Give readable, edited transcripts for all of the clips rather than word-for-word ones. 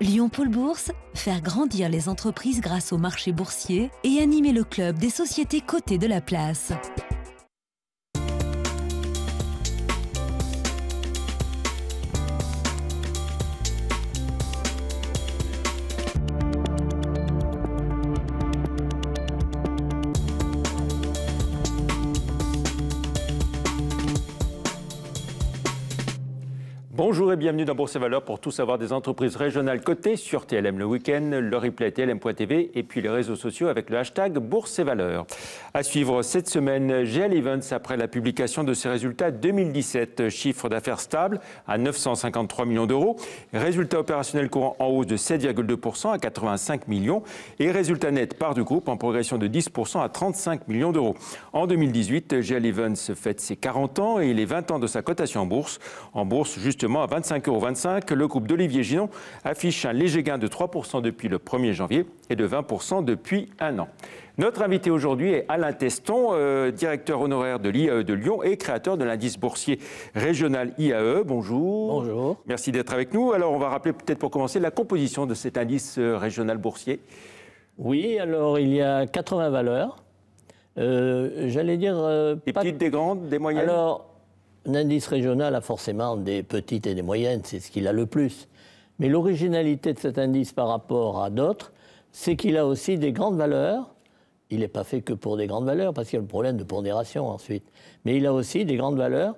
Lyon Pôle Bourse, faire grandir les entreprises grâce au marché boursier et animer le club des sociétés cotées de la place. Bonjour et bienvenue dans Bourse et Valeurs pour tout savoir des entreprises régionales cotées sur TLM le week-end, le replay TLM.tv et puis les réseaux sociaux avec le hashtag Bourse et Valeurs. À suivre cette semaine, GL Events après la publication de ses résultats 2017. Chiffre d'affaires stable à 953 millions d'euros, résultat opérationnel courant en hausse de 7,2% à 85 millions et résultat net part du groupe en progression de 10% à 35 millions d'euros. En 2018, GL Events fête ses 40 ans et les 20 ans de sa cotation en bourse. En bourse, justement, à 25,25 €, le groupe d'Olivier Ginon affiche un léger gain de 3% depuis le 1er janvier et de 20% depuis un an. Notre invité aujourd'hui est Alain Teston, directeur honoraire de l'IAE de Lyon et créateur de l'indice boursier régional IAE. Bonjour. Bonjour. Merci d'être avec nous. Alors, on va rappeler peut-être pour commencer la composition de cet indice régional boursier. Oui, alors il y a 80 valeurs. J'allais dire... des petites, des grandes, des moyennes? Alors, un indice régional a forcément des petites et des moyennes, c'est ce qu'il a le plus. Mais l'originalité de cet indice par rapport à d'autres, c'est qu'il a aussi des grandes valeurs. Il n'est pas fait que pour des grandes valeurs, parce qu'il y a le problème de pondération ensuite. Mais il a aussi des grandes valeurs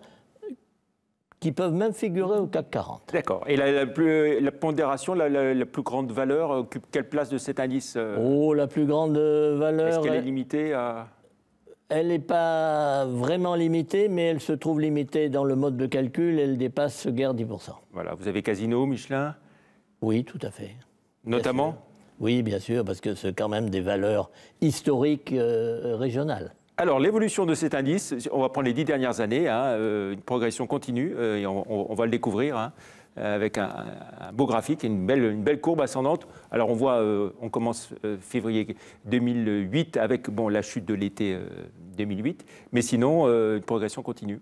qui peuvent même figurer au CAC 40. D'accord. Et la pondération, la plus grande valeur, occupe quelle place de cet indice? Oh, la plus grande valeur... Est-ce qu'elle est limitée à... Elle n'est pas vraiment limitée, mais elle se trouve limitée dans le mode de calcul. Elle dépasse guère 10%. Voilà. Vous avez Casino, Michelin? Oui, tout à fait. Notamment? Oui, bien sûr, parce que c'est quand même des valeurs historiques régionales. Alors, l'évolution de cet indice, on va prendre les 10 dernières années, une progression continue, et on va le découvrir, avec un beau graphique et une belle courbe ascendante. Alors, on voit, on commence février 2008 avec la chute de l'été 2008, mais sinon, une progression continue.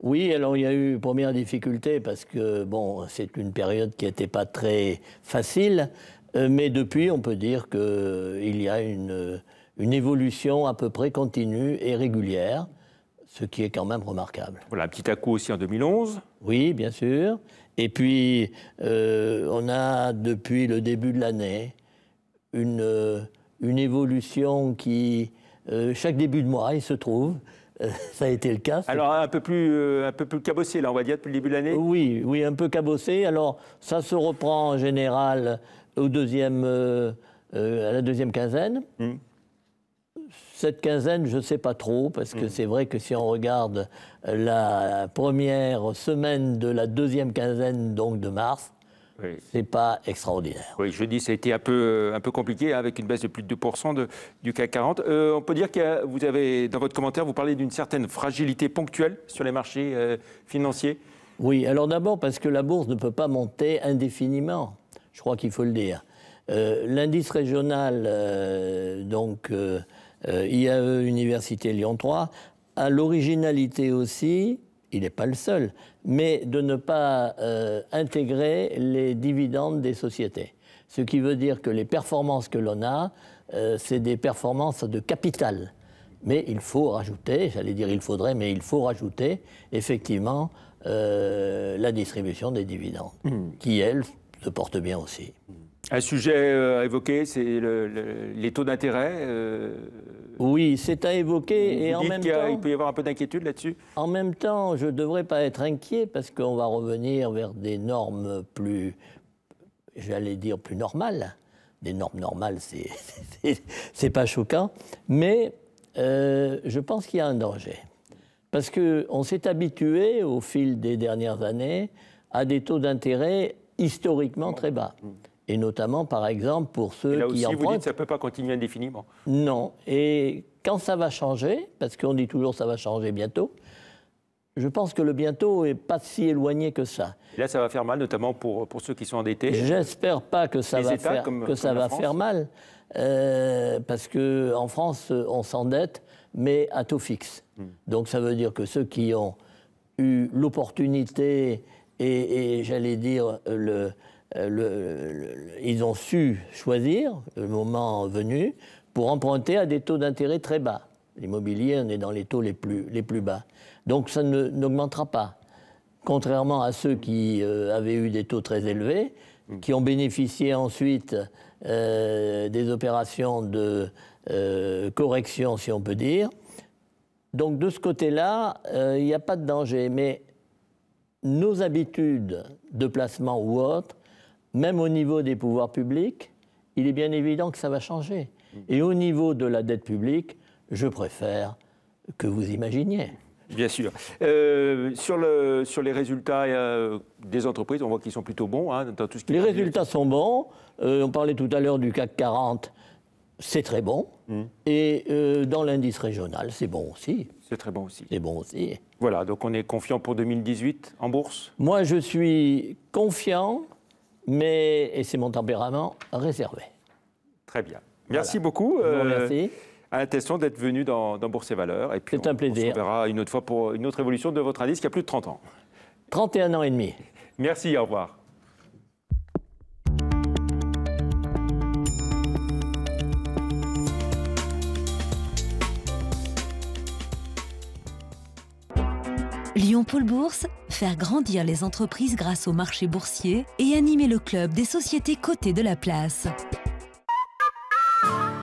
Oui, alors il y a eu première difficulté parce que, c'est une période qui n'était pas très facile, mais depuis, on peut dire qu'il y a une évolution à peu près continue et régulière, ce qui est quand même remarquable. Voilà, un petit à-coup aussi en 2011. Oui, bien sûr. Et puis, on a, depuis le début de l'année, une évolution qui, chaque début de mois, il se trouve, ça a été le cas. Alors, un peu plus cabossé, là, on va dire, depuis le début de l'année? Oui, un peu cabossé. Alors, ça se reprend en général à la deuxième quinzaine. Cette quinzaine, je ne sais pas trop, parce que c'est vrai que si on regarde la première semaine de la deuxième quinzaine, donc de mars, oui, c'est pas extraordinaire. Oui, jeudi, ça a été un peu compliqué, avec une baisse de plus de 2% du CAC 40. On peut dire que vous avez, dans votre commentaire, vous parlez d'une certaine fragilité ponctuelle sur les marchés financiers. Oui, alors d'abord parce que la bourse ne peut pas monter indéfiniment, je crois qu'il faut le dire. L'indice régional, IAE Université Lyon 3, a l'originalité aussi, il n'est pas le seul, mais de ne pas intégrer les dividendes des sociétés. Ce qui veut dire que les performances que l'on a, c'est des performances de capital. Mais il faut rajouter, j'allais dire il faudrait, mais il faut rajouter effectivement la distribution des dividendes, qui, elle, se porte bien aussi. Un sujet à évoquer, c'est les taux d'intérêt. Oui, c'est à évoquer. Et en même temps, il peut y avoir un peu d'inquiétude là-dessus. En même temps, je ne devrais pas être inquiet parce qu'on va revenir vers des normes plus, j'allais dire, plus normales. Des normes normales, c'est pas choquant. Mais je pense qu'il y a un danger. Parce qu'on s'est habitué, au fil des dernières années, à des taux d'intérêt historiquement très bas. Et notamment, par exemple, pour ceux qui empruntent... Là aussi, vous dites que ça ne peut pas continuer indéfiniment. Non. Et quand ça va changer, parce qu'on dit toujours que ça va changer bientôt, je pense que le bientôt n'est pas si éloigné que ça. Et là, ça va faire mal, notamment pour ceux qui sont endettés. J'espère pas que ça va faire mal, parce qu'en France, on s'endette, mais à taux fixe. Donc ça veut dire que ceux qui ont eu l'opportunité et j'allais dire ils ont su choisir, le moment venu, pour emprunter à des taux d'intérêt très bas. L'immobilier, on est dans les taux les plus bas. Donc ça n'augmentera pas. Contrairement à ceux qui avaient eu des taux très élevés, qui ont bénéficié ensuite des opérations de correction, si on peut dire. Donc de ce côté-là, il n'y a pas de danger. Mais nos habitudes de placement ou autres, même au niveau des pouvoirs publics, il est bien évident que ça va changer. Et au niveau de la dette publique, je préfère que vous imaginiez. Bien sûr. Sur les résultats des entreprises, on voit qu'ils sont plutôt bons. Hein, dans tout ce qui les résultats sont bons. On parlait tout à l'heure du CAC 40, c'est très bon. Et dans l'indice régional, c'est bon aussi. C'est très bon aussi. C'est bon aussi. Voilà, donc on est confiant pour 2018 en bourse? Moi, je suis confiant, mais, et c'est mon tempérament, réservé. Très bien. Merci beaucoup. Merci. Alain Tesson d'être venu dans Bourse et Valeurs. Et puis c'est un plaisir. On se verra une autre fois pour une autre évolution de votre indice qui a plus de 30 ans. 31 ans et demi. Merci, au revoir. Lyon Pôle Bourse, faire grandir les entreprises grâce au marché boursier et animer le club des sociétés cotées de la place.